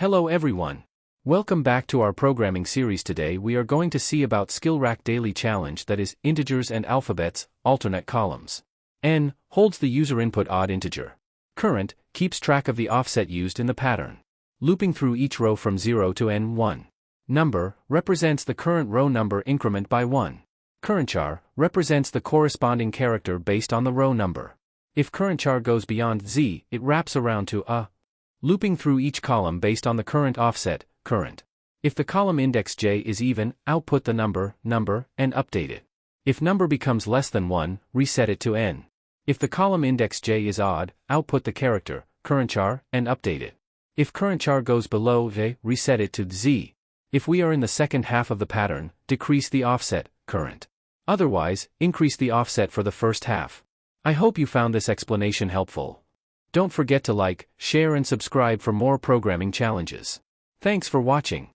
Hello everyone. Welcome back to our programming series. Today we are going to see about SkillRack daily challenge, that is, integers and alphabets, alternate columns. N holds the user input odd integer. Current keeps track of the offset used in the pattern, looping through each row from 0 to n1. Number represents the current row number increment by 1. Currentchar represents the corresponding character based on the row number. If currentchar goes beyond z, it wraps around to a, looping through each column based on the current offset, current. If the column index j is even, output the number, and update it. If number becomes less than 1, reset it to n. If the column index j is odd, output the character, currentchar, and update it. If currentchar goes below j, reset it to z. If we are in the second half of the pattern, decrease the offset, current. Otherwise, increase the offset for the first half. I hope you found this explanation helpful. Don't forget to like, share and subscribe for more programming challenges. Thanks for watching.